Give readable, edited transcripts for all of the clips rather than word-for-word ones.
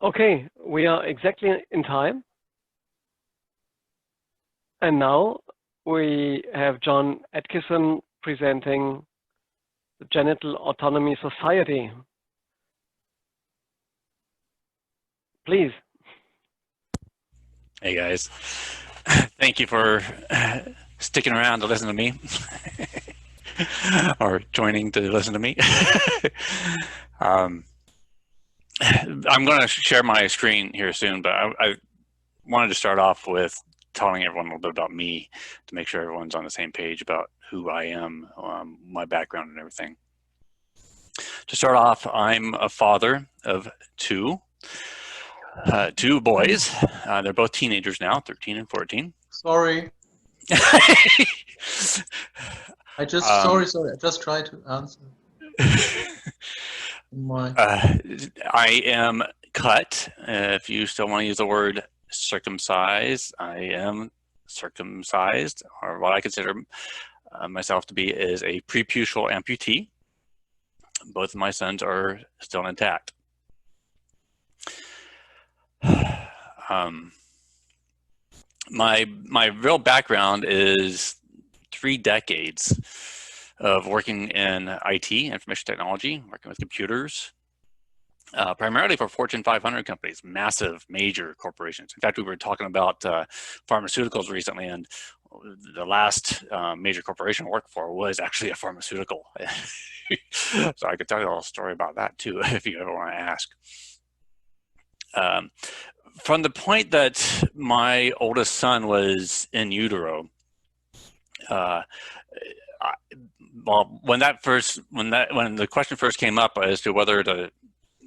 Okay, we are exactly in time. And now we have John Adkison presenting the Genital Autonomy Society. Please. Hey guys, thank you for sticking around to listen to me or joining to listen to me. I'm going to share my screen here soon, but I wanted to start off with telling everyone a little bit about me to make sure everyone's on the same page about who I am, my background and everything. To start off, I'm a father of two boys. They're both teenagers now, 13 and 14. Sorry. I just tried to answer. I am cut. If you still want to use the word circumcised, I am circumcised, or what I consider myself to be is a preputial amputee. Both of my sons are still intact. My real background is 3 decades of working in IT, information technology, working with computers, primarily for Fortune 500 companies, massive, major corporations. In fact, we were talking about pharmaceuticals recently, and the last major corporation I worked for was actually a pharmaceutical. So I could tell you a little story about that too, if you ever want to ask. From the point that my oldest son was in utero, well, when the question first came up as to whether to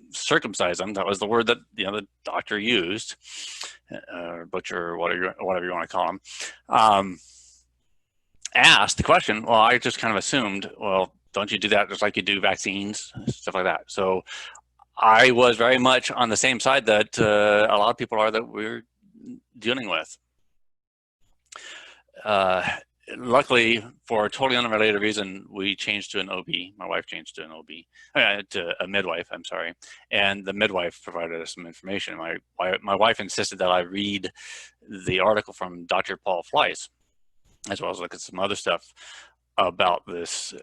circumcise him, that was the word that the doctor used, or butcher, or whatever you want to call him, asked the question. Well, I just kind of assumed, well, don't you do that just like you do vaccines, stuff like that? So I was very much on the same side that a lot of people are that we're dealing with. Luckily, for a totally unrelated reason, we changed to an OB. My wife changed to an OB, to a midwife, I'm sorry. And the midwife provided us some information. My wife insisted that I read the article from Dr. Paul Fleiss, as well as look at some other stuff about this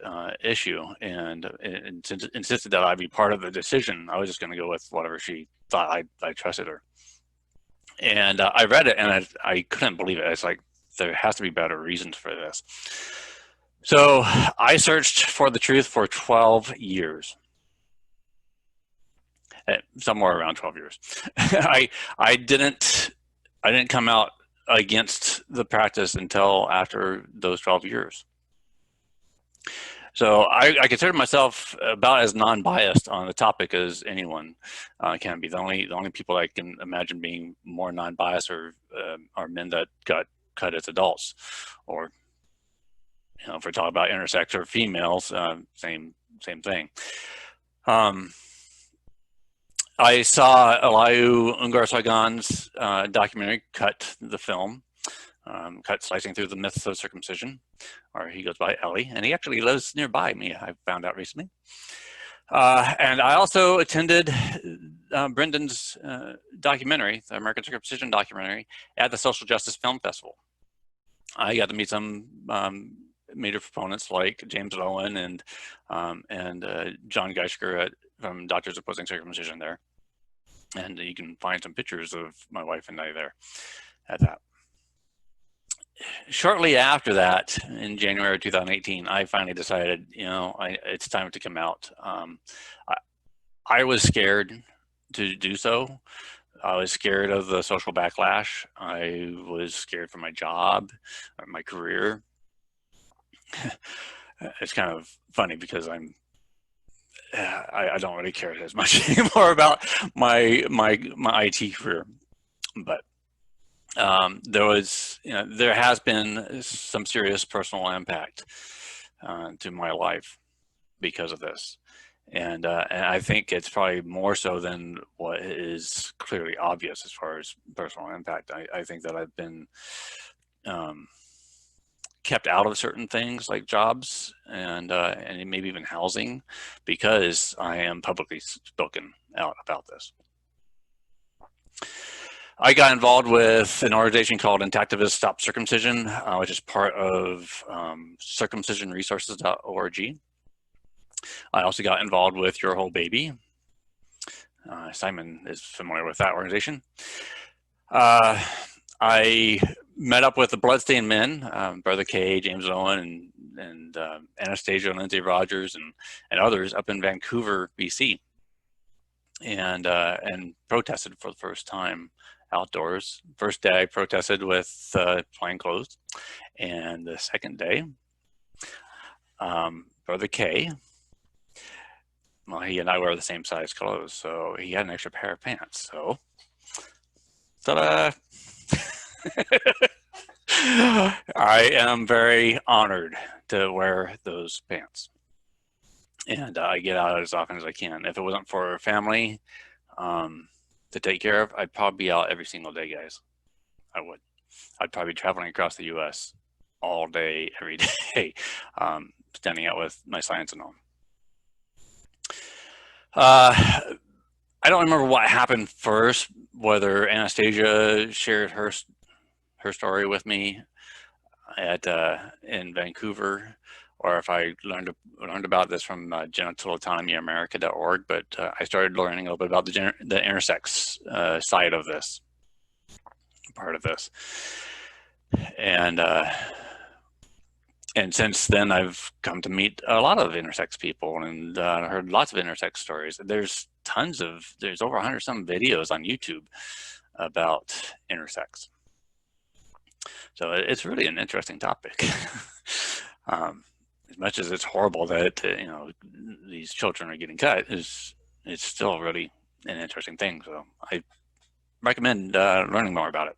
issue, and insisted that I be part of the decision. I was just going to go with whatever she thought. I trusted her. And I read it, and I couldn't believe it. It's like, there has to be better reasons for this. So I searched for the truth for 12 years. Somewhere around 12 years. I didn't come out against the practice until after those 12 years. So I consider myself about as non-biased on the topic as anyone can be. The only people I can imagine being more non-biased are men that got cut as adults, or if we're talking about intersex or females, same thing. I saw Elihu Ungar-Sargon's documentary, Cut the Film, Cut Slicing Through the Myths of Circumcision, or he goes by Ellie, and he actually lives nearby me, I found out recently. And I also attended Brendan's documentary, the American Circumcision documentary, at the Social Justice Film Festival. I got to meet some major proponents like James Owen and John Geishker from Doctors Opposing Circumcision there. And you can find some pictures of my wife and I there at that. Shortly after that, in January 2018, I finally decided, it's time to come out. I was scared to do so. I was scared of the social backlash. I was scared for my job, or my career. It's kind of funny because I don't really care as much anymore about my IT career, but there has been some serious personal impact to my life because of this. And I think it's probably more so than what is clearly obvious as far as personal impact. I think that I've been kept out of certain things like jobs and maybe even housing because I am publicly spoken out about this. I got involved with an organization called Intactivists Stop Circumcision, which is part of circumcisionresources.org. I also got involved with Your Whole Baby. Simon is familiar with that organization. I met up with the Bloodstained Men, Brother Kay, James Owen, and Anastasia and Lindsay Rogers, and others up in Vancouver, BC, and protested for the first time outdoors. First day I protested with plain clothes, and the second day, Brother Kay, well, he and I wear the same size clothes, so he had an extra pair of pants. So, ta-da! I am very honored to wear those pants, and I get out as often as I can. If it wasn't for family to take care of, I'd probably be out every single day, guys. I would. I'd probably be traveling across the U.S. all day, every day, standing out with my signs and all. I don't remember what happened first, whether Anastasia shared her story with me at in Vancouver, or if I learned about this from Genital Autonomy America.org. But I started learning a little bit about the intersex side of this, part of this, and since then I've come to meet a lot of intersex people and heard lots of intersex stories. There's over 100 some videos on YouTube about intersex. So it's really an interesting topic. As much as it's horrible that these children are getting cut, it's still really an interesting thing. So I recommend learning more about it.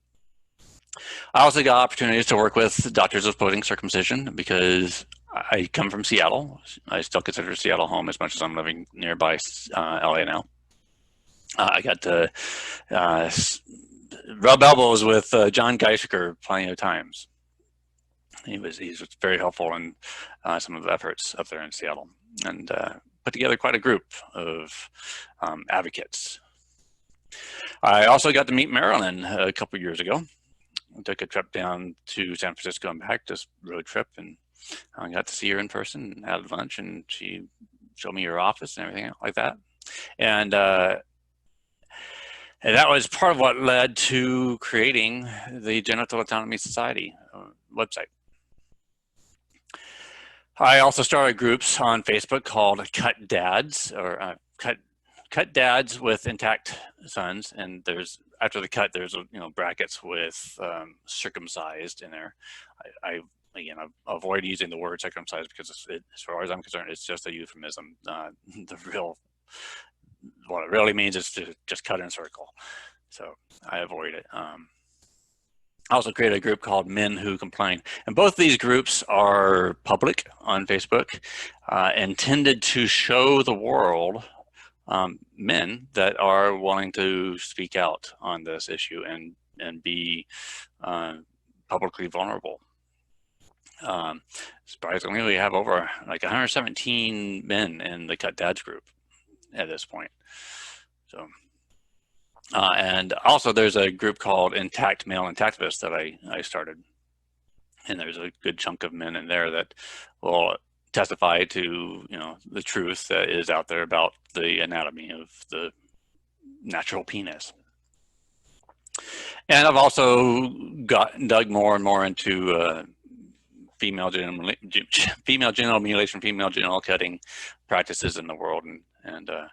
I also got opportunities to work with doctors opposing circumcision because I come from Seattle. I still consider Seattle home as much as I'm living nearby LA now. I got to rub elbows with John Geisiger plenty of times. He's very helpful in some of the efforts up there in Seattle, and put together quite a group of advocates. I also got to meet Marilyn a couple years ago. I took a trip down to San Francisco and back, just road trip, and I got to see her in person and had lunch, and she showed me her office and everything like that. And that was part of what led to creating the Genital Autonomy Society website. I also started groups on Facebook called Cut Dads, or Cut Dads with Intact Sons, and there's after the cut there's brackets with circumcised in there. I avoid using the word circumcised because as far as I'm concerned, it's just a euphemism. What it really means is to just cut in a circle. So I avoid it. I also created a group called Men Who Complain. And both these groups are public on Facebook, intended to show the world men that are willing to speak out on this issue and be publicly vulnerable. Surprisingly, we have over like 117 men in the Cut Dads group at this point. So, and also there's a group called Intact Male Intactivists that I started, and there's a good chunk of men in there that will testify to the truth that is out there about the anatomy of the natural penis. And I've also dug more and more into female genital mutilation, female genital cutting practices in the world, and a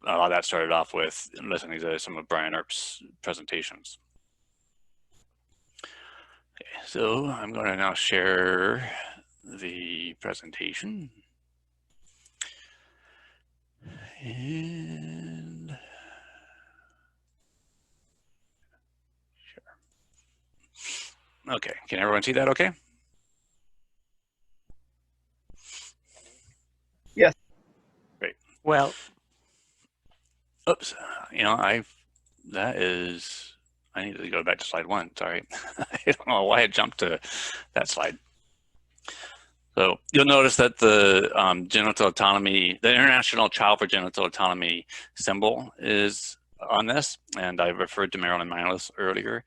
lot of that started off with listening to some of Brian Earp's presentations. Okay, so I'm going to now share the presentation. And sure. Okay, can everyone see that okay? Yes. Great. Well, oops, I need to go back to slide 1, sorry. I don't know why I jumped to that slide. So you'll notice that the Genital Autonomy, the International Child for Genital Autonomy symbol is on this, and I referred to Marilyn Milos earlier.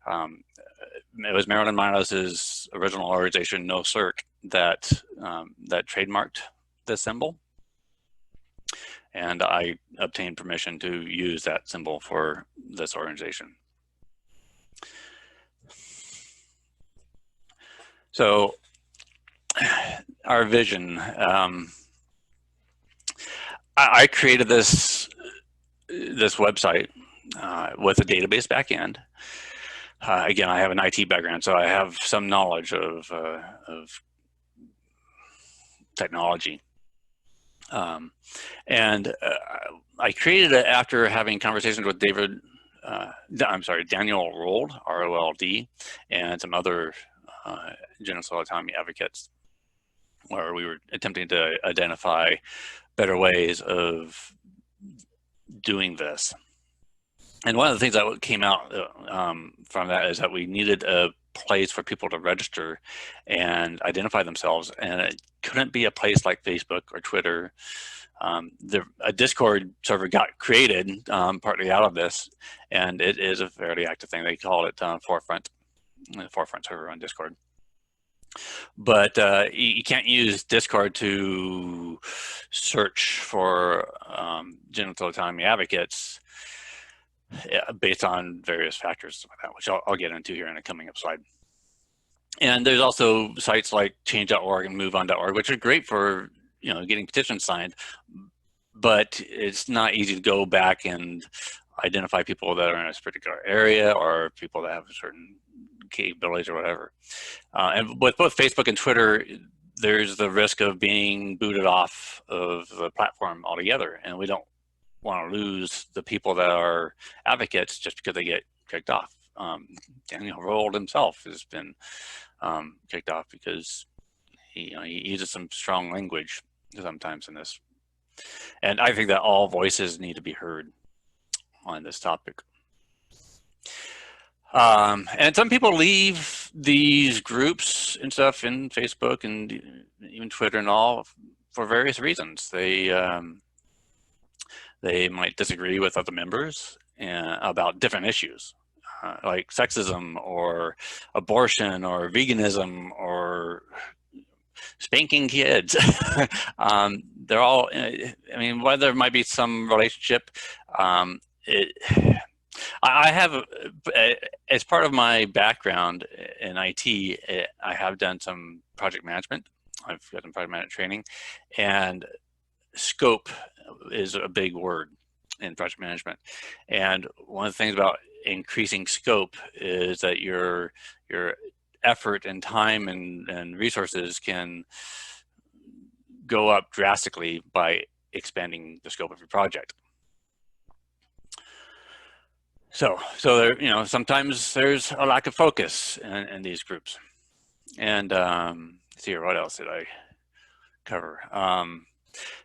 It was Marilyn Milos's original organization, No Circ, that that trademarked the symbol, and I obtained permission to use that symbol for this organization. So our vision, I created this website with a database backend. Again, I have an IT background, so I have some knowledge of technology. And I created it after having conversations with Daniel Rold, R-O-L-D, and some other genital autonomy advocates, where we were attempting to identify better ways of doing this. And one of the things that came out from that is that we needed a place for people to register and identify themselves, and it couldn't be a place like Facebook or Twitter. A Discord server got created partly out of this, and it is a fairly active thing. They call it Forefront, the Forefront server on Discord. But you can't use Discord to search for genital autonomy advocates based on various factors, which I'll get into here in a coming up slide. And there's also sites like change.org and moveon.org, which are great for getting petitions signed, but it's not easy to go back and identify people that are in a particular area or people that have certain capabilities or whatever. And with both Facebook and Twitter, there's the risk of being booted off of the platform altogether, and we don't want to lose the people that are advocates just because they get kicked off. Daniel Rold himself has been kicked off because he uses some strong language sometimes in this. And I think that all voices need to be heard on this topic. And some people leave these groups and stuff in Facebook and even Twitter and all for various reasons. They might disagree with other members about different issues, like sexism or abortion or veganism or spanking kids. They're all, I mean, while there might be some relationship, I have, as part of my background in IT, I have done some project management. I've gotten project management training, and scope is a big word in project management. And one of the things about increasing scope is that your effort and time and resources can go up drastically by expanding the scope of your project. So there, sometimes there's a lack of focus in these groups. And let's see here, what else did I cover?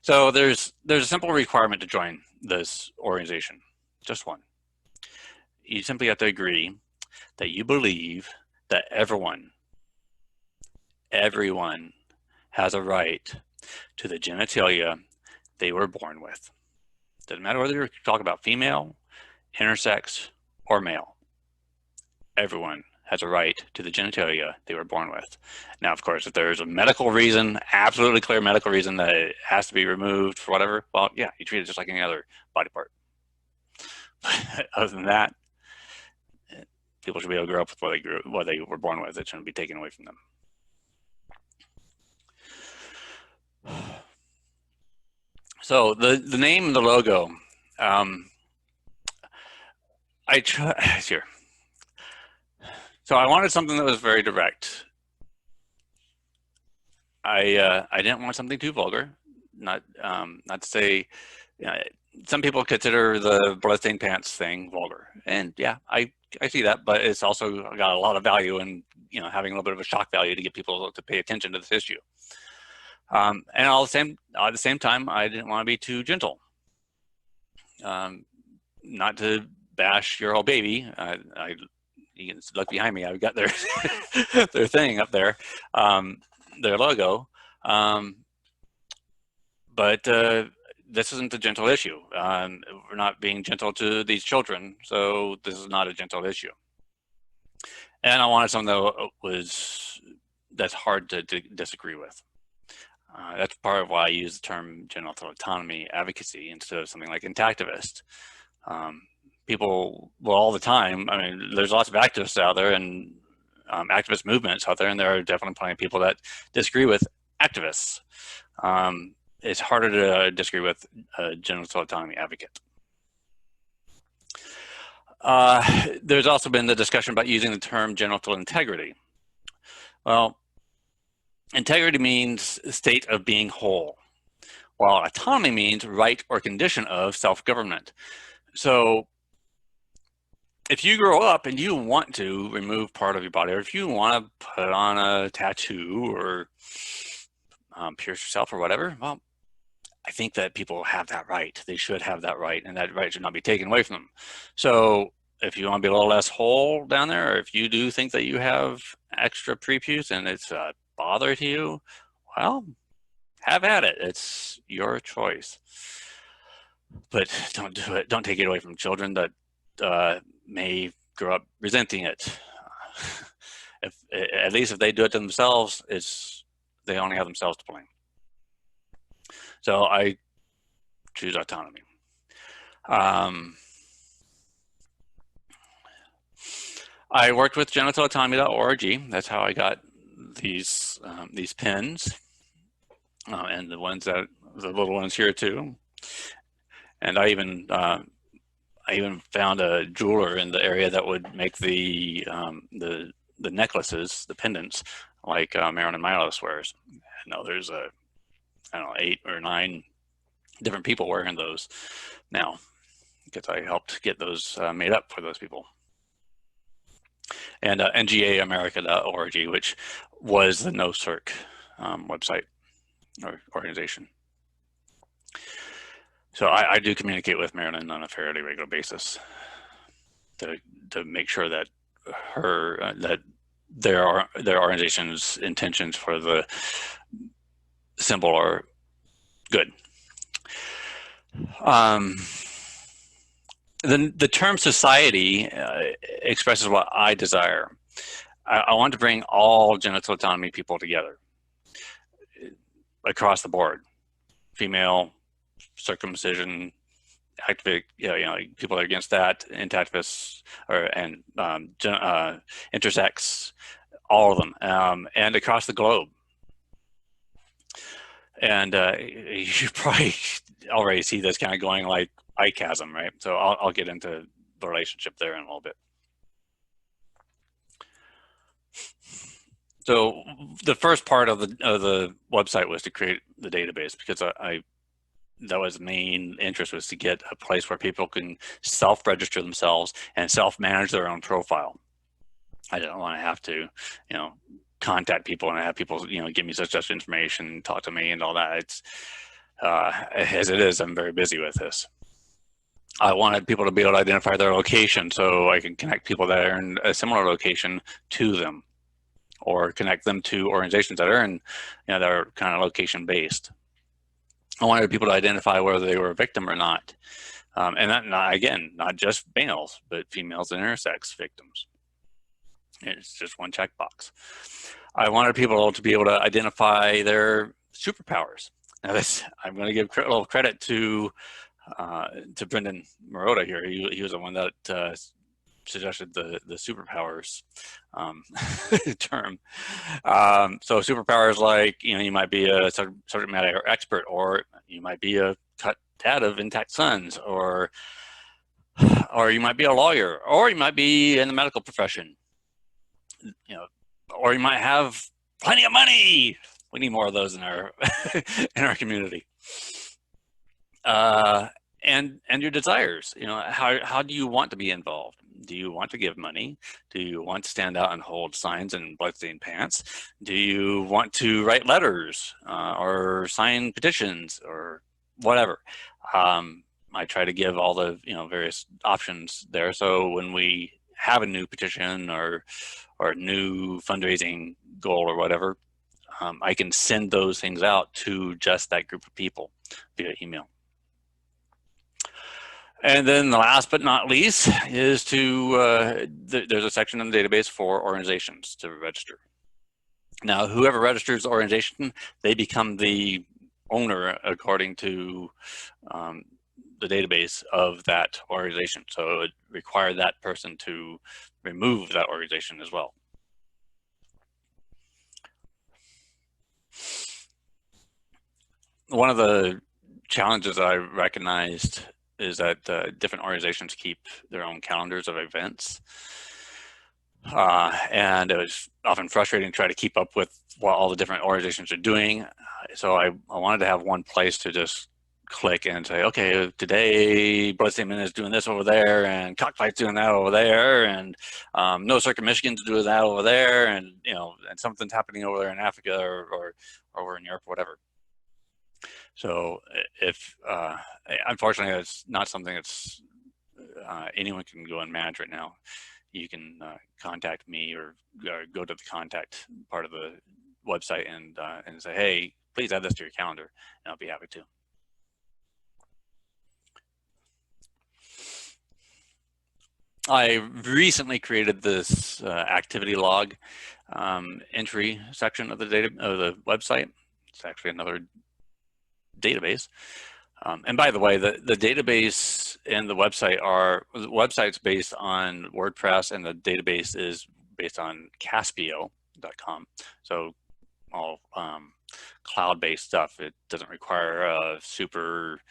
So there's a simple requirement to join this organization, just one. You simply have to agree that you believe that everyone has a right to the genitalia they were born with. Doesn't matter whether you're talking about female, intersex, or male. Everyone has a right to the genitalia they were born with. Now, of course, if there's a medical reason, absolutely clear medical reason that it has to be removed for whatever, well, yeah, you treat it just like any other body part. Other than that, people should be able to grow up with what they were born with. It shouldn't be taken away from them. So the name and the logo, here. So I wanted something that was very direct. I didn't want something too vulgar. Not to say, some people consider the bloodstained pants thing vulgar, and yeah, I see that, but it's also got a lot of value in having a little bit of a shock value to get people to pay attention to this issue. And at the same time, I didn't want to be too gentle. Not to bash your whole baby. You can look behind me. I've got their their thing up there, their logo. But this isn't a gentle issue. We're not being gentle to these children, so this is not a gentle issue. And I wanted something that's hard to disagree with. That's part of why I use the term genital autonomy advocacy instead of something like intactivist. People, well, all the time, I mean, there's lots of activists out there and activist movements out there, and there are definitely plenty of people that disagree with activists. It's harder to disagree with a genital autonomy advocate. There's also been the discussion about using the term genital integrity. Well, integrity means state of being whole, while autonomy means right or condition of self-government. So if you grow up and you want to remove part of your body, or if you want to put on a tattoo or pierce yourself or whatever, well, I think that people have that right. They should have that right, and that right should not be taken away from them. So if you want to be a little less whole down there, or if you do think that you have extra prepuce and it's a bother to you, well, have at it. It's your choice. But don't do it. Don't take it away from children that may grow up resenting it. At least if they do it to themselves, they only have themselves to blame. So I choose autonomy. I worked with genitalautonomy.org. That's how I got these pins, and the little ones here too. And I even found a jeweler in the area that would make the necklaces, the pendants, like Marilyn Milos wears. No, there's I don't know, 8 or 9 different people wearing those now, because I helped get those made up for those people. And ngaamerica.org, which was the NoCirc website or organization. So I do communicate with Marilyn on a fairly regular basis to make sure that that their organization's intentions for the symbol are good. The term society expresses what I desire. I want to bring all genital autonomy people together across the board. Female, circumcision, activist, people that are against that, intactivists, and intersex, all of them, and across the globe. And you probably already see this kind of going like eye-chasm, right? So I'll get into the relationship there in a little bit. So the first part of the website was to create the database, because that was the main interest, was to get a place where people can self-register themselves and self-manage their own profile. I didn't want to have to, contact people and have people, give me such information, talk to me and all that. It's, as it is, I'm very busy with this. I wanted people to be able to identify their location, so I can connect people that are in a similar location to them, or connect them to organizations that are in, that are kind of location based. I wanted people to identify whether they were a victim or not. And that, not just males, but females and intersex victims. It's just one checkbox. I wanted people to be able to identify their superpowers. Now this, I'm going to give a little credit to Brendan Marotta here. He was the one that suggested the superpowers term. So superpowers, like, you might be a subject matter expert, or you might be a cut dad of intact sons, or you might be a lawyer, or you might be in the medical profession, or you might have plenty of money. We need more of those in our in our community. And your desires. How do you want to be involved? Do you want to give money? Do you want to stand out and hold signs in bloodstained pants? Do you want to write letters or sign petitions or whatever? I try to give all the various options there. So when we have a new petition or a new fundraising goal or whatever, I can send those things out to just that group of people via email. And then the last but not least is to, there's a section in the database for organizations to register. Now, whoever registers the organization, they become the owner according to the database of that organization. So it would require that person to remove that organization as well. One of the challenges I recognized is that different organizations keep their own calendars of events. And it was often frustrating to try to keep up with what all the different organizations are doing. So I wanted to have one place to just click and say, okay, today Blood Statement is doing this over there, and Cockfight's doing that over there, and No Circuit Michigan's doing that over there, and and something's happening over there in Africa or over in Europe, or whatever. So if unfortunately, it's not something that's anyone can go and manage right now. You can contact me or go to the contact part of the website and say, hey, please add this to your calendar, and I'll be happy to. I recently created this activity log entry section of the website. It's actually another database. And by the way, the database and the website's based on WordPress, and the database is based on Caspio.com. So all cloud-based stuff. It doesn't require a super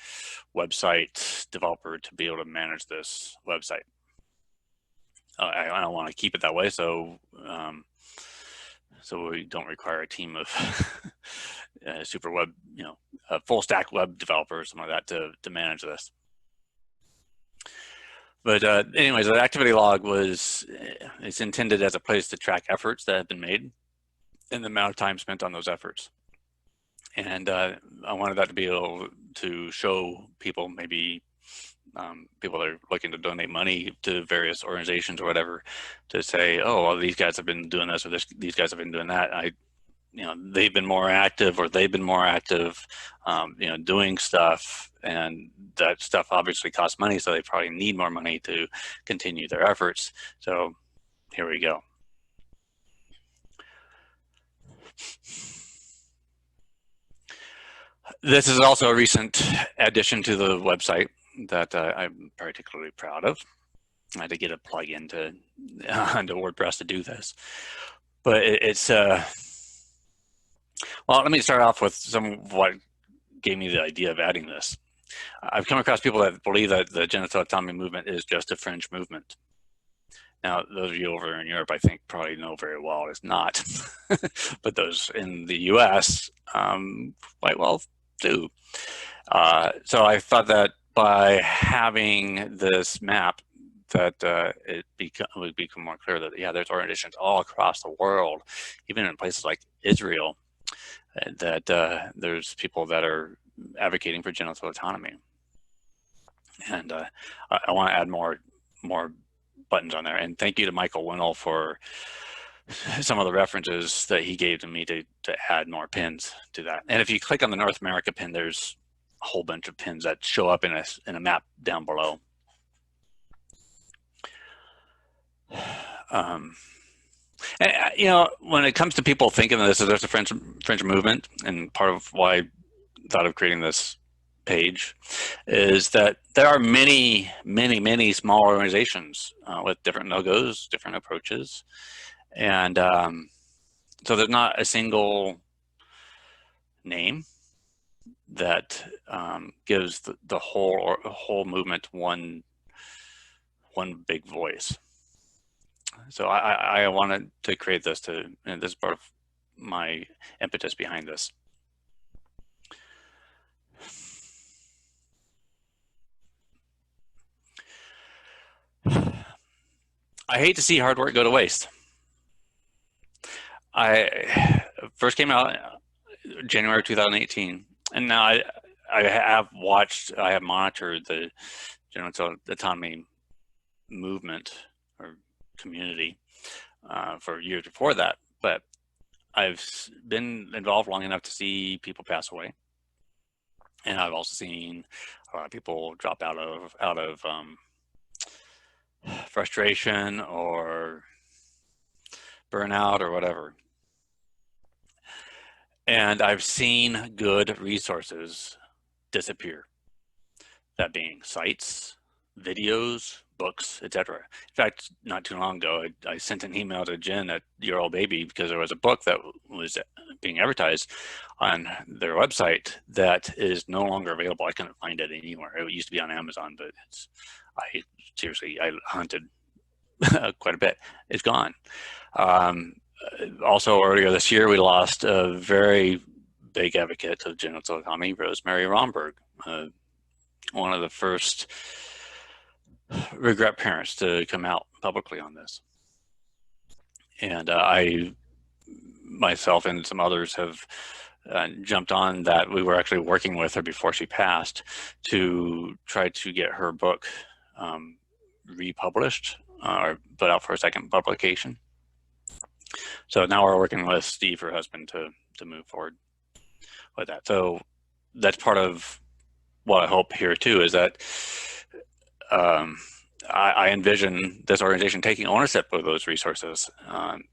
website developer to be able to manage this website. I don't want to keep it that way, so so we don't require a team of super web, a full stack web developer or something like that to manage this. But anyways, the activity log it's intended as a place to track efforts that have been made and the amount of time spent on those efforts. And I wanted that to be able to show people, maybe people that are looking to donate money to various organizations or whatever, to say, oh, well, these guys have been doing this, or these guys have been doing that. They've been more active, or they've been more active, doing stuff, and that stuff obviously costs money, so they probably need more money to continue their efforts. So here we go. This is also a recent addition to the website that I'm particularly proud of. I had to get a plugin into WordPress to do this, but it's well, let me start off with some of what gave me the idea of adding this. I've come across people that believe that the genital autonomy movement is just a fringe movement. Now, those of you over in Europe, I think, probably know very well it's not, but those in the US quite well do. So I thought that by having this map, that it would become more clear that, yeah, there's organizations all across the world, even in places like Israel, that there's people that are advocating for genital autonomy. And I want to add more buttons on there. And thank you to Michael Winnell for some of the references that he gave to me to add more pins to that. And if you click on the North America pin, there's a whole bunch of pins that show up in a map down below. And, when it comes to people thinking that there's a fringe movement, and part of why I thought of creating this page is that there are many small organizations with different logos, different approaches, and so there's not a single name that gives the whole movement one big voice. So I wanted to create this and this is part of my impetus behind this. I hate to see hard work go to waste. I first came out January 2018, and now I have monitored the genital autonomy movement or community for years before that, but I've been involved long enough to see people pass away And I've also seen a lot of people drop out of frustration or burnout or whatever. And I've seen good resources disappear. That being sites, videos, books, etc. In fact, not too long ago, I sent an email to Jen at Your Old Baby because there was a book that was being advertised on their website that is no longer available. I couldn't find it anywhere. It used to be on Amazon, but I hunted quite a bit. It's gone. Also, earlier this year, we lost a very big advocate of genital autonomy, Rosemary Romberg, one of the first regret parents to come out publicly on this. And I, myself and some others have jumped on that. We were actually working with her before she passed to try to get her book republished or put out for a second publication. So now we're working with Steve, her husband, to move forward with that. So that's part of what I hope here too, is that I envision this organization taking ownership of those resources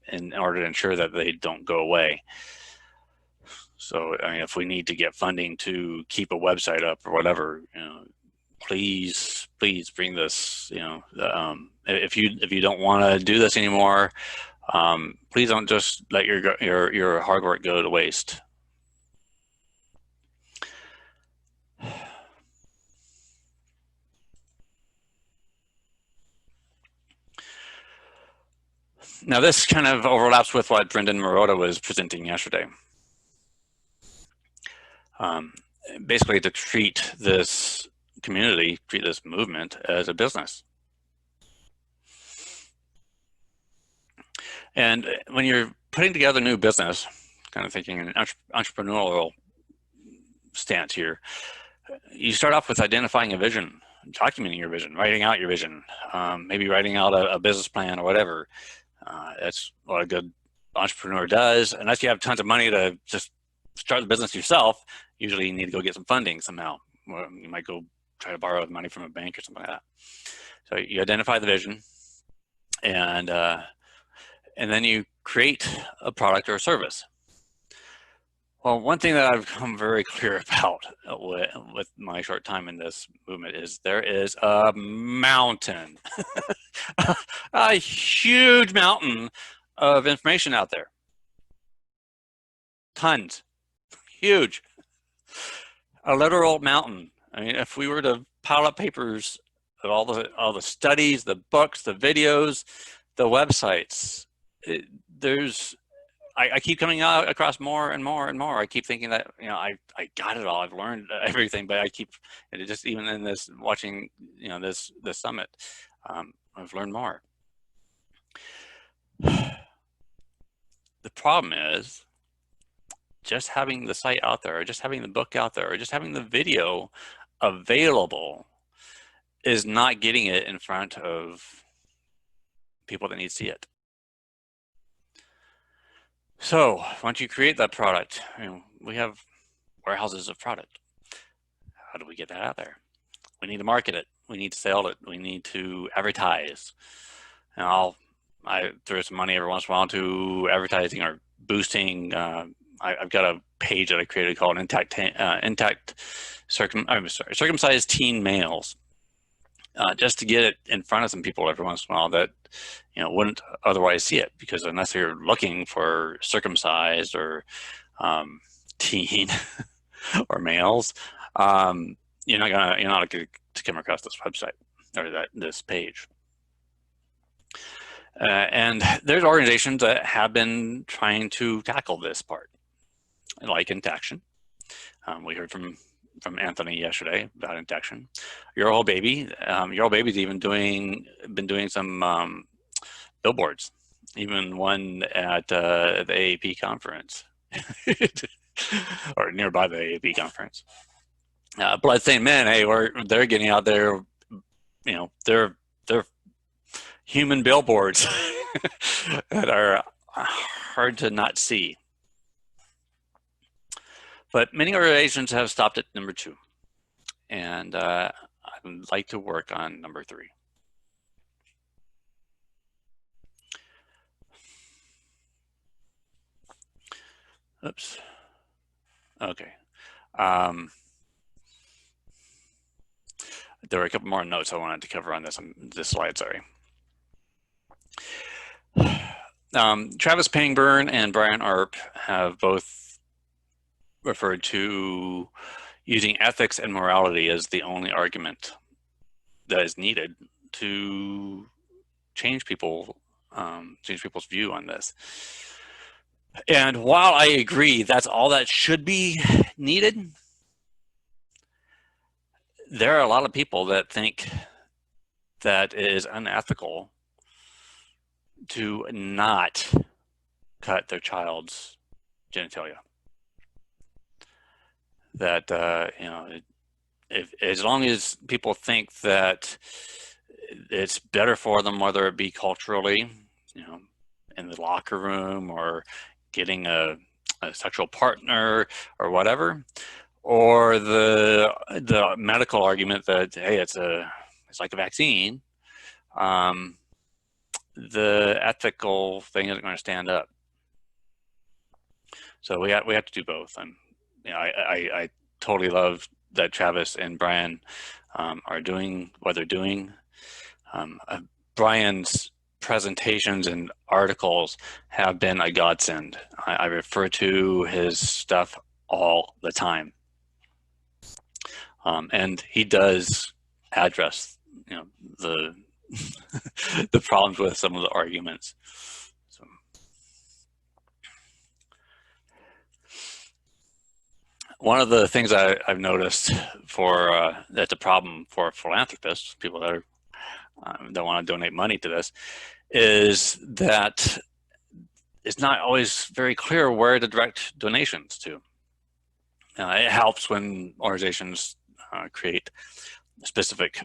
in order to ensure that they don't go away. So I mean, if we need to get funding to keep a website up or whatever, please bring this. If you don't want to do this anymore, please don't just let your hard work go to waste. Now this kind of overlaps with what Brendan Marotta was presenting yesterday. Basically to treat this community, treat this movement as a business. And when you're putting together a new business, kind of thinking an entrepreneurial stance here, you start off with identifying a vision, documenting your vision, writing out your vision, maybe writing out a business plan or whatever. That's what a good entrepreneur does. Unless you have tons of money to just start the business yourself, usually you need to go get some funding somehow. Or you might go try to borrow money from a bank or something like that. So you identify the vision, and then you create a product or a service. Well, one thing that I've become very clear about with my short time in this movement is there is a mountain, a huge mountain of information out there. Tons, huge, a literal mountain. I mean, if we were to pile up papers of all the studies, the books, the videos, the websites, I keep coming out across more and more and more. I keep thinking that, I got it all. I've learned everything, but I keep, just even in this, watching, this summit, I've learned more. The problem is just having the site out there, or just having the book out there, or just having the video available is not getting it in front of people that need to see it. So once you create that product, we have warehouses of product. How do we get that out there? We need to market it. We need to sell it. We need to advertise. And I throw some money every once in a while to advertising or boosting. I've got a page that I created called Circumcised Teen Males, just to get it in front of some people every once in a while that wouldn't otherwise see it, because unless you're looking for circumcised or teen or males, you're not going to come across this website or this page. And there's organizations that have been trying to tackle this part, like Interaction. We heard from Anthony yesterday about Interaction. Your Old Baby, Your Old Baby's even been doing some billboards, even one at the AAP conference, or nearby the AAP conference. Bloodstained Men, hey, they're getting out there. They're human billboards that are hard to not see. But many organizations have stopped at number 2. and I would like to work on number 3. Oops. Okay. There were a couple more notes I wanted to cover on this slide, sorry. Travis Pangburn and Brian Arp have both referred to using ethics and morality as the only argument that is needed to change people's view on this. And while I agree that's all that should be needed, there are a lot of people that think that it is unethical to not cut their child's genitalia. That if as long as people think that it's better for them, whether it be culturally, in the locker room or getting a sexual partner or whatever, or the medical argument that, hey, it's like a vaccine, the ethical thing isn't going to stand up. So we have to do both. And I totally love that Travis and Brian are doing what they're doing. Brian's presentations and articles have been a godsend. I refer to his stuff all the time. And he does address, the the problems with some of the arguments. So, one of the things I've noticed that's a problem for philanthropists, people that that want to donate money to this, is that it's not always very clear where to direct donations to. It helps when organizations create specific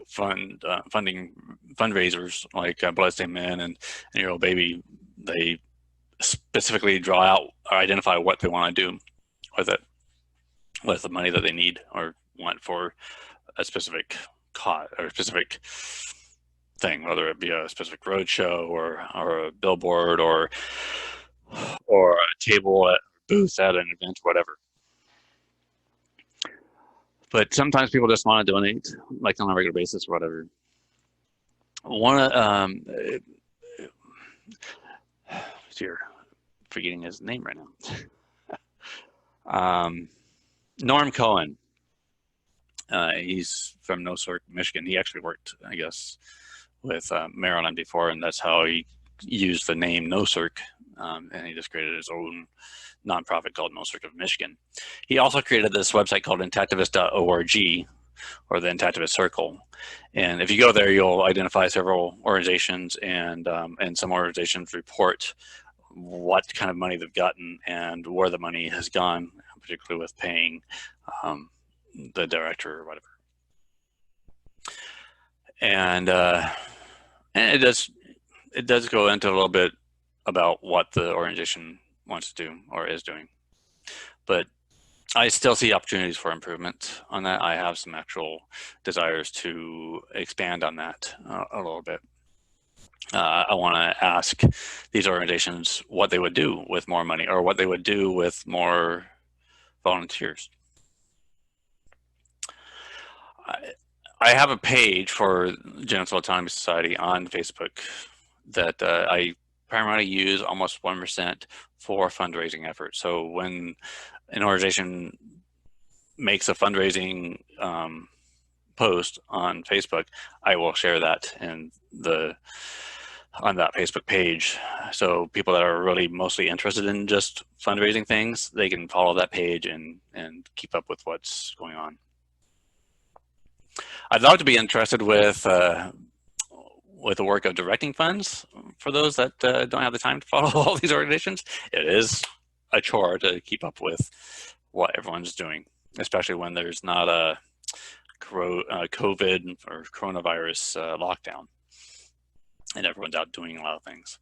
fundraisers like Blood Stained Men and Your Old Baby. They specifically draw out or identify what they want to do with it, with the money that they need or want for a specific cause or a specific thing, whether it be a specific roadshow or a billboard or a table at a booth at an event, whatever. But sometimes people just want to donate, like on a regular basis or whatever. Forgetting his name right now. Norm Cohen. He's from Nosork, Michigan. He actually worked, I guess, with Maryland before, and that's how he used the name Nosork, and he just created his own nonprofit called Nosork of Michigan. He also created this website called intactivist.org, or the Intactivist Circle. And if you go there, you'll identify several organizations, and some organizations report what kind of money they've gotten and where the money has gone, particularly with paying the director or whatever. And it does go into a little bit about what the organization wants to do or is doing, but I still see opportunities for improvement on that. I have some actual desires to expand on that a little bit. I want to ask these organizations what they would do with more money or what they would do with more volunteers. I have a page for Genital Autonomy Society on Facebook that I primarily use almost 1% for fundraising efforts. So when an organization makes a fundraising post on Facebook, I will share that on that Facebook page. So people that are really mostly interested in just fundraising things, they can follow that page and keep up with what's going on. I'd love to be interested with the work of directing funds for those that don't have the time to follow all these organizations. It is a chore to keep up with what everyone's doing, especially when there's not a COVID or coronavirus lockdown and everyone's out doing a lot of things.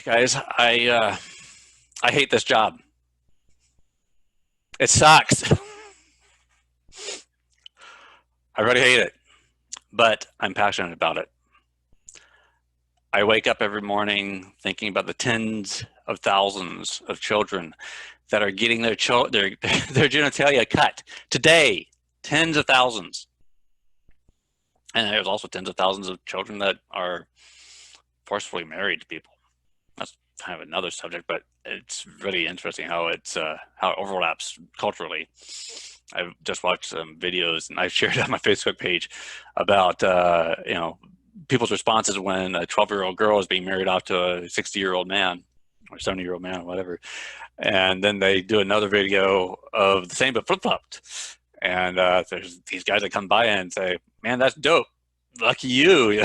Guys, I hate this job. It sucks. I really hate it, but I'm passionate about it. I wake up every morning thinking about the tens of thousands of children that are getting their genitalia cut today, tens of thousands. And there's also tens of thousands of children that are forcefully married to people. That's kind of another subject, but it's really interesting how how it overlaps culturally. I've just watched some videos, and I shared on my Facebook page about people's responses when a 12-year-old girl is being married off to a 60-year-old man or 70-year-old man or whatever, and then they do another video of the same but flip-flopped. And there's these guys that come by and say, "Man, that's dope. Lucky you."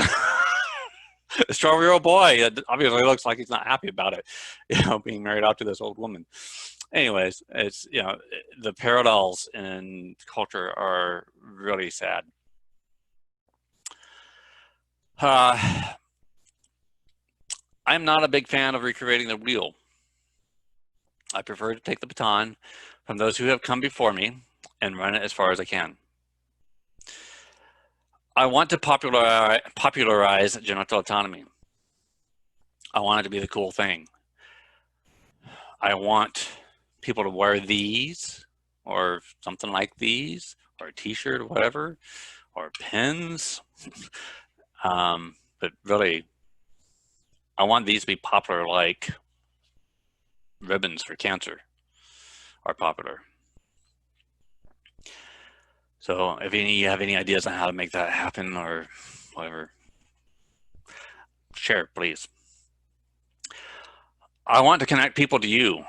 A 12-year-old boy obviously looks like he's not happy about it, being married off to this old woman. Anyways, it's the parallels in culture are really sad. I'm not a big fan of recreating the wheel. I prefer to take the baton from those who have come before me and run it as far as I can. I want to popularize genital autonomy. I want it to be the cool thing. I want people to wear these or something like these, or a t-shirt or whatever, or pins. But really, I want these to be popular like ribbons for cancer are popular. So if you have any ideas on how to make that happen or whatever, share it, please. I want to connect people to you.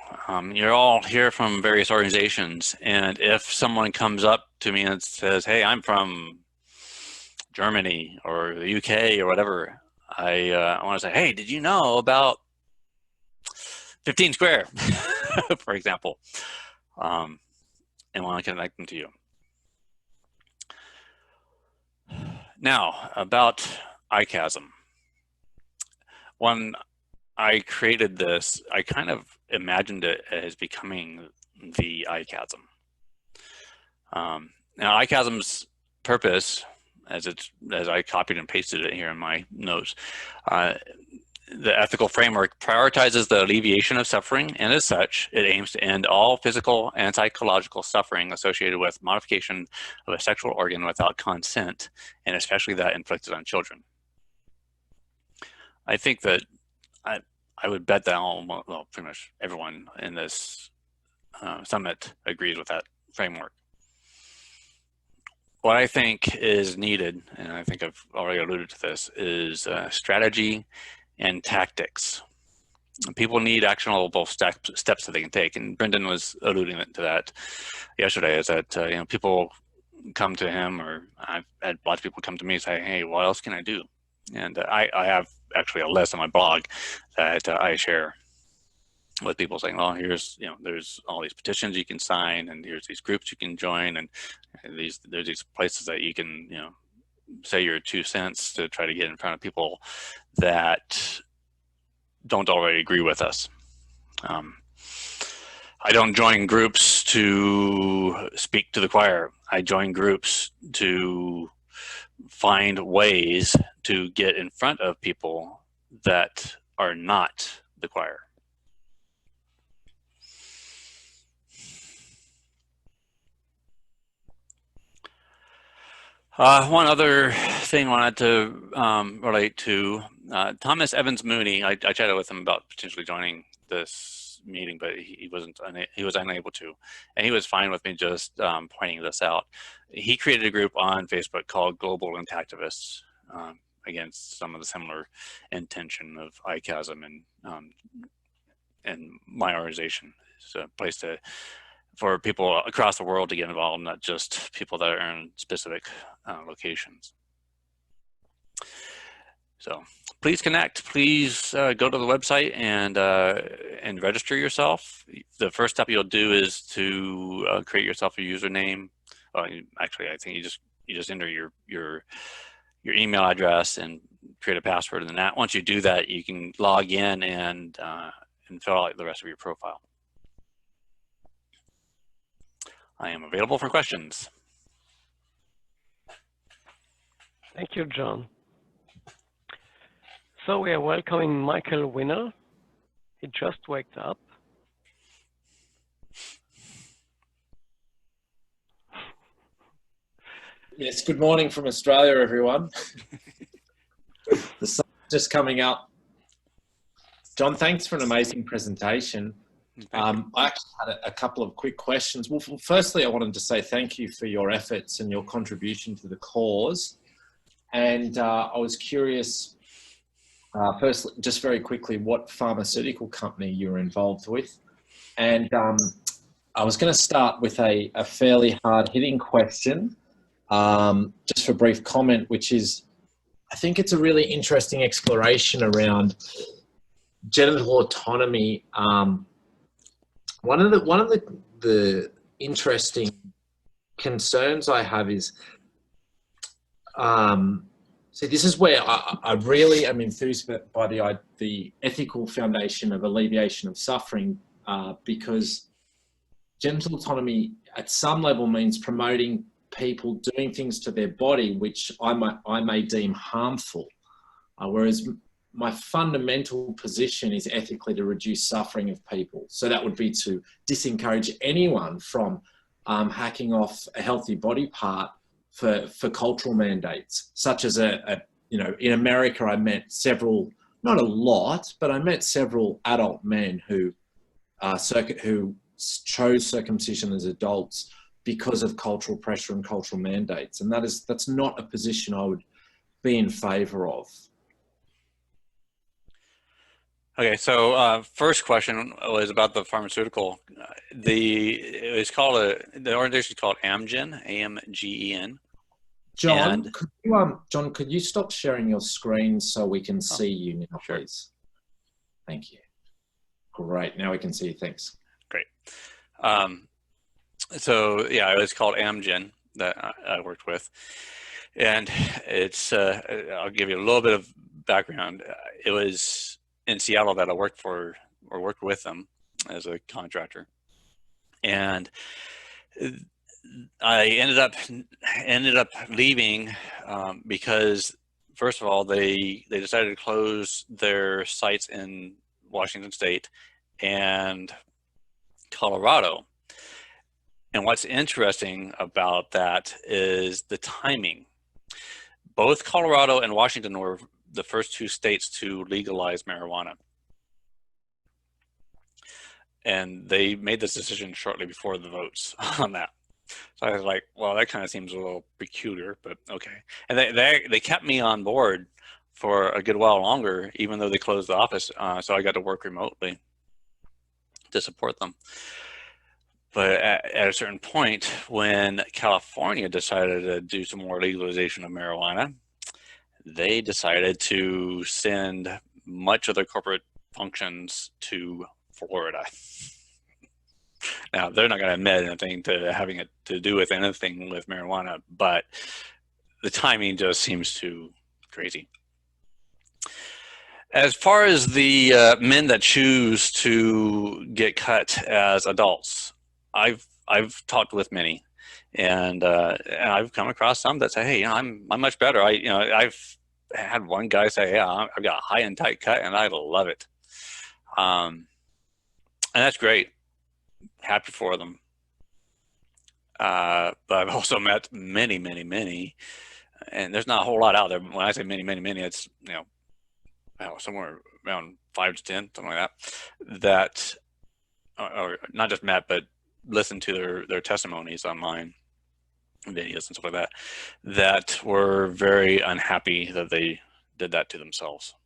You're all here from various organizations, and if someone comes up to me and says, "Hey, I'm from Germany or the UK or whatever," I want to say, "Hey, did you know about 15 Square," for example, and want to connect them to you. Now, about iChasm. When I created this, I kind of imagined it as becoming the iChasm. Now, iChasm's purpose, as I copied and pasted it here in my notes, the ethical framework prioritizes the alleviation of suffering, and as such, it aims to end all physical and psychological suffering associated with modification of a sexual organ without consent, and especially that inflicted on children. I think that I would bet that pretty much everyone in this summit agrees with that framework. What I think is needed, and I think I've already alluded to this, is strategy and tactics. People need actionable steps that they can take, and Brendan was alluding to that yesterday. Is that people come to him, or I've had lots of people come to me and say, "Hey, what else can I do?" And I have actually a list on my blog that I share with people saying, "Well, here's there's all these petitions you can sign, and here's these groups you can join, and there's these places that you can say your 2 cents to try to get in front of people that don't already agree with us." I don't join groups to speak to the choir. I join groups to find ways to get in front of people that are not the choir. One other thing I wanted to relate to Thomas Evans Mooney. I chatted with him about potentially joining this meeting, but he was unable to, and he was fine with me just pointing this out. He created a group on Facebook called Global Intactivists, against some of the similar intention of iChasm and my organization. It's a place for people across the world to get involved, not just people that are in specific locations. So please connect. Please go to the website and register yourself. The first step you'll do is to create yourself a username. Actually, I think you just enter your email address and create a password. And once you do that, you can log in and and fill out the rest of your profile. I am available for questions. Thank you, John. So we are welcoming Michael Winner. He just waked up. Yes, good morning from Australia, everyone. The sun's just coming up. John, thanks for an amazing presentation. I actually had a couple of quick questions. Well, firstly, I wanted to say thank you for your efforts and your contribution to the cause. And I was curious, firstly, just very quickly, what pharmaceutical company you were involved with. And I was going to start with a fairly hard-hitting question, just for a brief comment, which is, I think it's a really interesting exploration around genital autonomy. One of the interesting concerns I have is, see, this is where I really am enthused by the ethical foundation of alleviation of suffering, because genital autonomy at some level means promoting people doing things to their body which I may deem harmful, whereas my fundamental position is ethically to reduce suffering of people. So that would be to disencourage anyone from hacking off a healthy body part for cultural mandates, such as in America, I met several, not a lot, but I met several adult men who chose circumcision as adults because of cultural pressure and cultural mandates. And that's not a position I would be in favor of. Okay, so first question was about the pharmaceutical. The organization is called Amgen, A-M-G-E-N. John, could you stop sharing your screen so we can see you now, sure. please? Thank you. Great, now we can see you, thanks. Great. So yeah, it was called Amgen that I worked with. And it's, I'll give you a little bit of background. It was in Seattle that I worked with them as a contractor. And I ended up leaving because, first of all, they decided to close their sites in Washington State and Colorado. And what's interesting about that is the timing. Both Colorado and Washington were the first two states to legalize marijuana. And they made this decision shortly before the votes on that. So I was like, well, that kind of seems a little peculiar, but okay. And they kept me on board for a good while longer, even though they closed the office. So I got to work remotely to support them. But at a certain point, when California decided to do some more legalization of marijuana, they decided to send much of their corporate functions to Florida. Now, they're not going to admit anything to having it to do with anything with marijuana, but the timing just seems too crazy. As far as the men that choose to get cut as adults, I've talked with many, and I've come across some that say, "Hey, I'm much better." I've had one guy say, "Yeah, I've got a high and tight cut, and I love it," and that's great. Happy for them. But I've also met many, and there's not a whole lot out there. When I say many, it's somewhere around 5 to 10, something like that. Or not just met, but listen to their testimonies online, videos and stuff like that, that were very unhappy that they did that to themselves.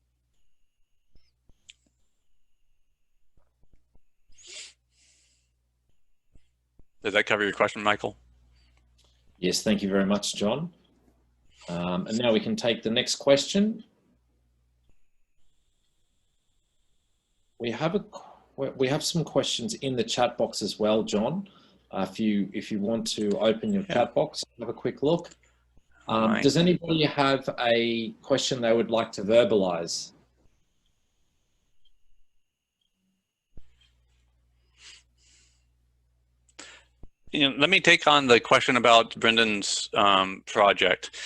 Does that cover your question, Michael? Yes, thank you very much, John. And now we can take the next question. We have some questions in the chat box as well, John. If you want to open your chat box, have a quick look. Does anybody have a question they would like to verbalize? Let me take on the question about Brendan's project.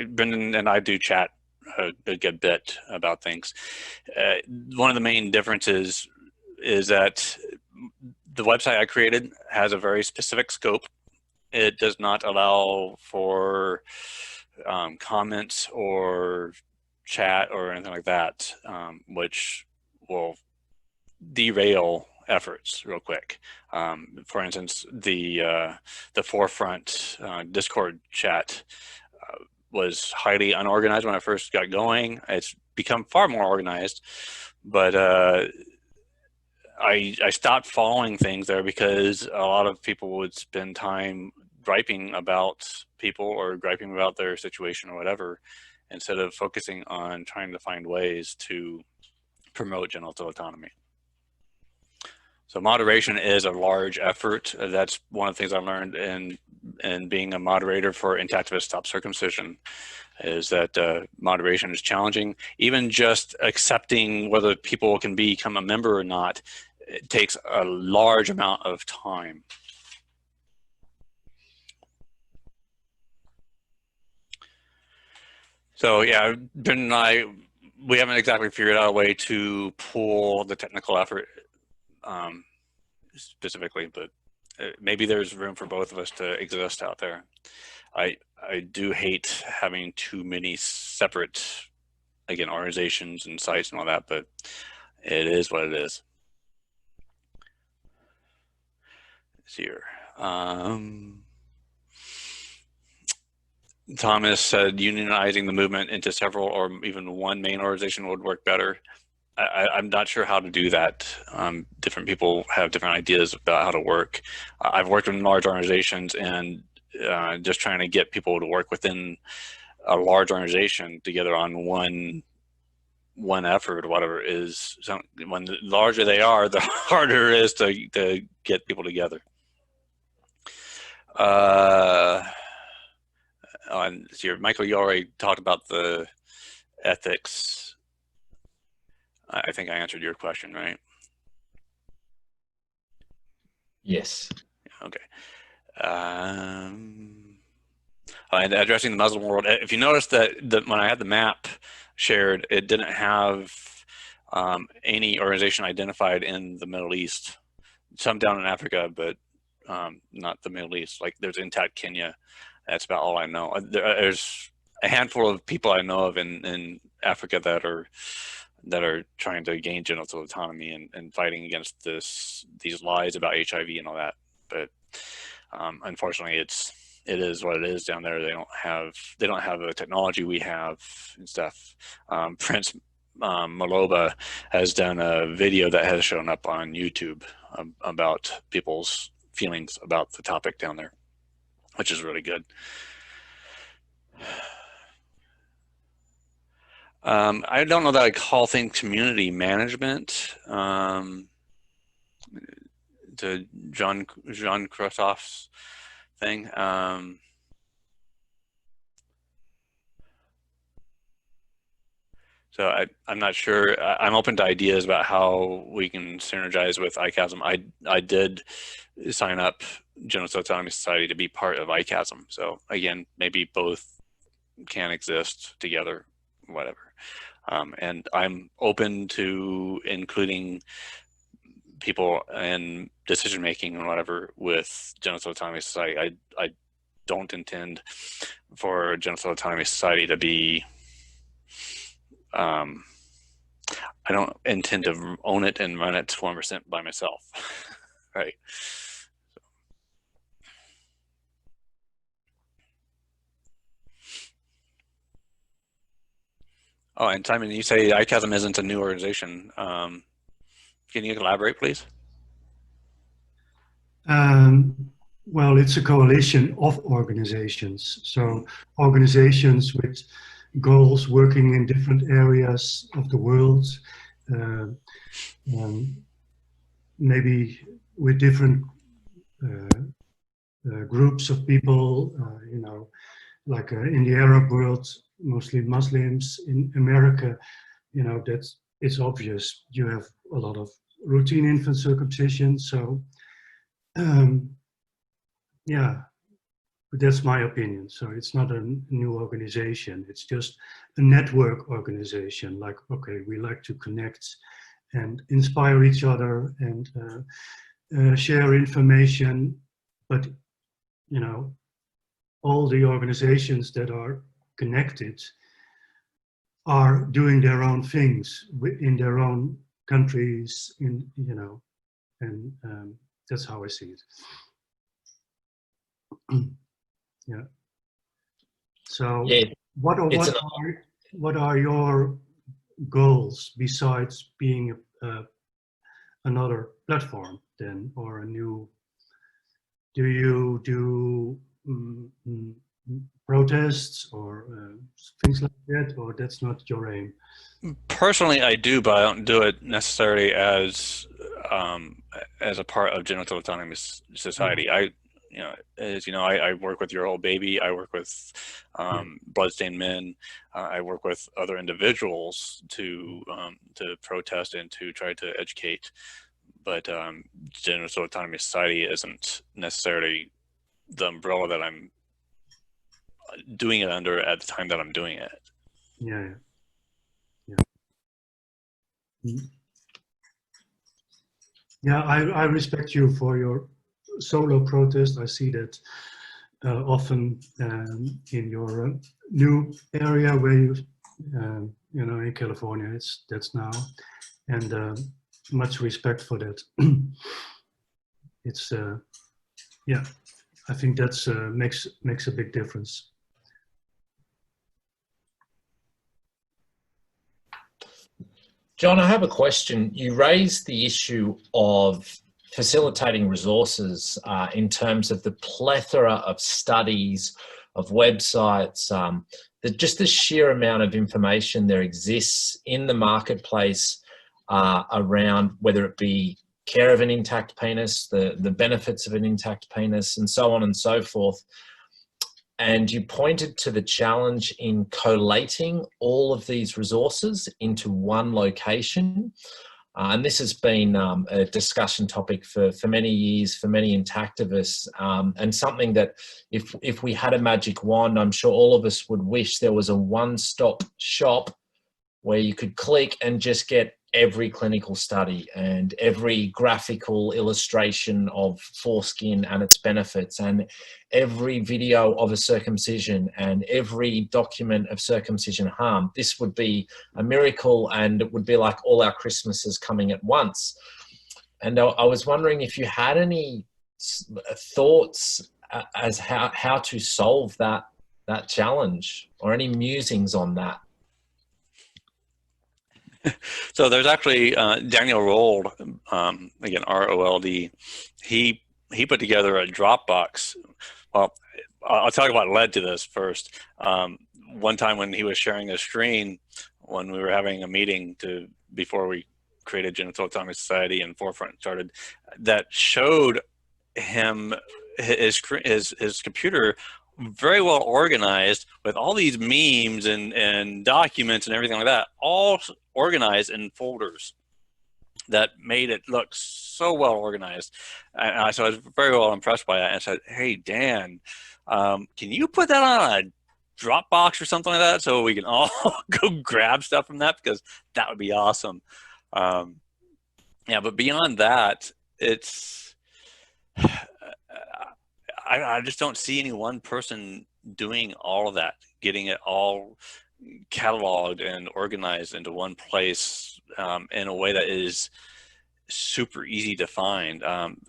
Brendan and I do chat a good bit about things. One of the main differences is that the website I created has a very specific scope. It does not allow for comments or chat or anything like that, which will derail efforts real quick. For instance, the Forefront Discord chat was highly unorganized when I first got going. It's become far more organized, but I stopped following things there because a lot of people would spend time griping about people or griping about their situation or whatever, instead of focusing on trying to find ways to promote genital autonomy. So moderation is a large effort. That's one of the things I learned in being a moderator for Intactivist Stop Circumcision, is that moderation is challenging. Even just accepting whether people can become a member or not, it takes a large amount of time. So yeah, Ben and I, we haven't exactly figured out a way to pool the technical effort specifically, but maybe there's room for both of us to exist out there. I do hate having too many separate, again, organizations and sites and all that, but it is what it is. Let's see here. Thomas said unionizing the movement into several or even one main organization would work better. I'm not sure how to do that. Different people have different ideas about how to work. I've worked in large organizations, and just trying to get people to work within a large organization together on one effort or whatever is, when the larger they are, the harder it is to get people together. And here, Michael, you already talked about the ethics. I think I answered your question, right? Yes. Okay. And addressing the Muslim world, if you notice that when I had the map shared, it didn't have any organization identified in the Middle East. Some down in Africa, but not the Middle East. Like there's Intact Kenya. That's about all I know. There's a handful of people I know of in Africa that are trying to gain genital autonomy and fighting against these lies about HIV and all that. But unfortunately, it is what it is down there. They don't have the technology we have and stuff. Prince Maloba has done a video that has shown up on YouTube about people's feelings about the topic down there, which is really good. I don't know that I call things community management. To John Krossoff's thing. So I'm not sure. I'm open to ideas about how we can synergize with ICASM. I did sign up Genital Autonomy Society to be part of ICASM. So again, maybe both can exist together, whatever. And I'm open to including people in decision making and whatever with Genital Autonomy Society. I don't intend for Genital Autonomy Society to be I don't intend to own it and run it 100% by myself. Right. Oh, and Simon, you say ICASM isn't a new organization. Can you elaborate, please? Well, it's a coalition of organizations. So organizations with goals working in different areas of the world, maybe with different groups of people, you know, like in the Arab world, mostly Muslims. In America, you know, it's obvious. You have a lot of routine infant circumcision. So Yeah, but that's my opinion. So it's not a new organization. It's just a network organization. Like, okay, we like to connect and inspire each other and share information. But, you know, all the organizations that are connected are doing their own things in their own countries, and that's how I see it. Yeah. So Yeah, what are your goals besides being another platform then, or a new? Do you do protests or things like that, or that's not your aim? Personally, I do, but I don't do it necessarily as a part of Genital Autonomy Society. I work with Your Whole Baby. I work with Bloodstained Men. I work with other individuals to protest and to try to educate. But Genital Autonomy Society isn't necessarily the umbrella that I'm doing it under at the time that I'm doing it. Yeah. Yeah, I respect you for your solo protest. I see that often in your new area where you, in California, that's now, and much respect for that. It's yeah, I think that's makes a big difference. John, I have a question. You raised the issue of facilitating resources in terms of the plethora of studies, of websites, just the sheer amount of information there exists in the marketplace around whether it be care of an intact penis, the benefits of an intact penis, and so on and so forth. And you pointed to the challenge in collating all of these resources into one location. And this has been a discussion topic for many years, for many intactivists, and something that if we had a magic wand, I'm sure all of us would wish there was a one-stop shop where you could click and just get every clinical study and every graphical illustration of foreskin and its benefits and every video of a circumcision and every document of circumcision harm. This would be a miracle, and it would be like all our Christmases coming at once. And I was wondering if you had any thoughts as how to solve that challenge, or any musings on that. So there's actually Daniel Rold, again ROLD. He put together a Dropbox. Well, I'll talk about what led to this first. One time when he was sharing a screen, when we were having a meeting before we created Genital Autonomy Society and Forefront started, that showed him his computer very well organized with all these memes and documents and everything like that, all organized in folders that made it look so well organized. And so I was very well impressed by that, and I said, hey, Dan, can you put that on a Dropbox or something like that so we can all go grab stuff from that, because that would be awesome. Yeah, but beyond that, it's I just don't see any one person doing all of that, getting it all cataloged and organized into one place in a way that is super easy to find.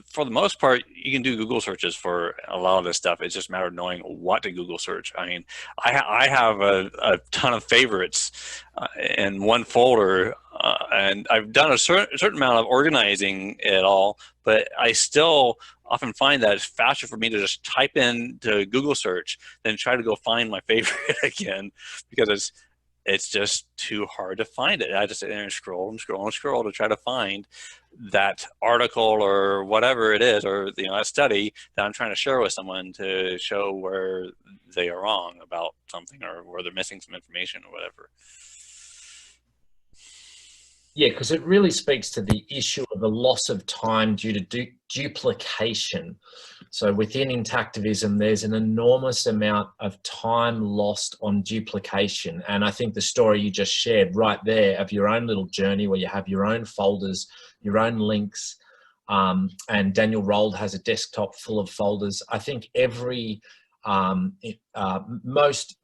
For the most part, you can do Google searches for a lot of this stuff. It's just a matter of knowing what to Google search. I mean, I have a ton of favorites in one folder, and I've done a certain amount of organizing it all, but I still often find that it's faster for me to just type in to Google search than try to go find my favorite again, because it's just too hard to find it. I just sit there and scroll and scroll and scroll to try to find that article or whatever it is, or a study that I'm trying to share with someone to show where they are wrong about something, or where they're missing some information or whatever. Yeah, because it really speaks to the issue of the loss of time due to duplication. So within intactivism, there's an enormous amount of time lost on duplication. And I think the story you just shared right there of your own little journey where you have your own folders, your own links, and Daniel Rold has a desktop full of folders. I think every most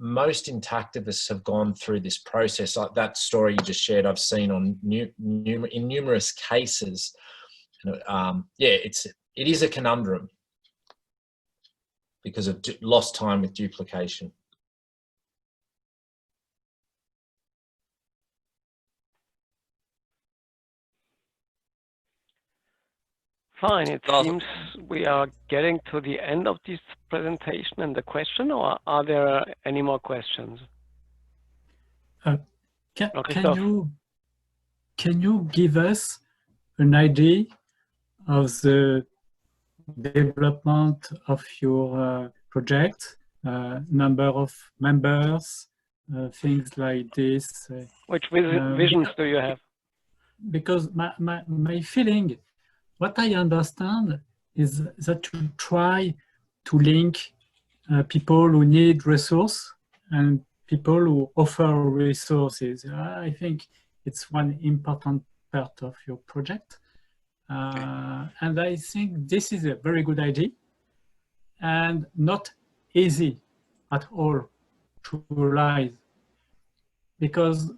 intactivists have gone through this process. Like that story you just shared, I've seen on in numerous cases. Yeah, it is a conundrum because of lost time with duplication. Fine. It seems we are getting to the end of this presentation and the question, or are there any more questions? Can you give us an idea of the development of your project, number of members, things like this? Which visions do you have? Because my feeling, what I understand is that you try to link people who need resource and people who offer resources. I think it's one important part of your project. And I think this is a very good idea and not easy at all to realize, because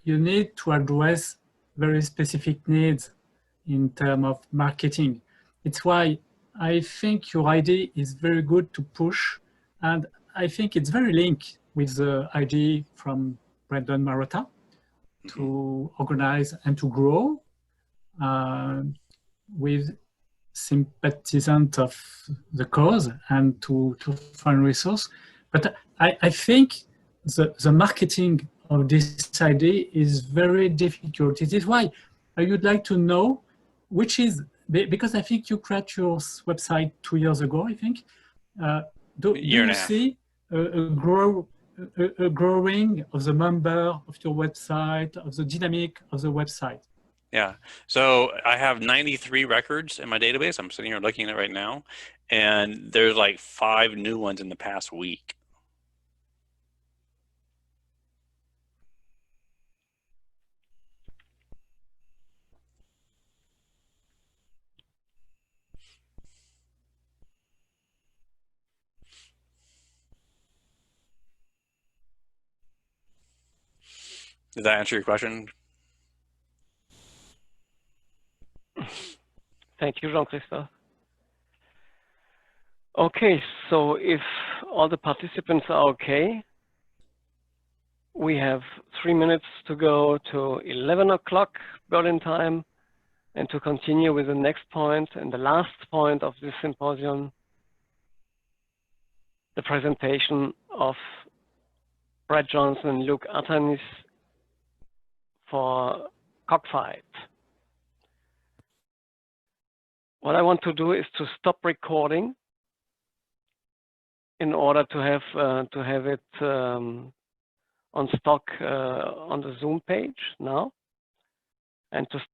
you need to address very specific needs in terms of marketing. It's why I think your idea is very good to push, and I think it's very linked with the idea from Brendan Marotta to organize and to grow with sympathizant of the cause and to find resource. But I think the marketing of this idea is very difficult. It is why I would like to know which is, because I think you created your website 2 years ago, I think. Do you see a growing of the member of your website, of the dynamic of the website? Yeah, so I have 93 records in my database. I'm sitting here looking at it right now, and there's like 5 new ones in the past week. Does that answer your question? Thank you, Jean-Christophe. Okay, so if all the participants are okay, we have 3 minutes to go to 11 o'clock Berlin time and to continue with the next point and the last point of this symposium, the presentation of Brad Johnson and Luke Artanis for Cockfight. What I want to do is to stop recording in order to have it on stock on the Zoom page now, and to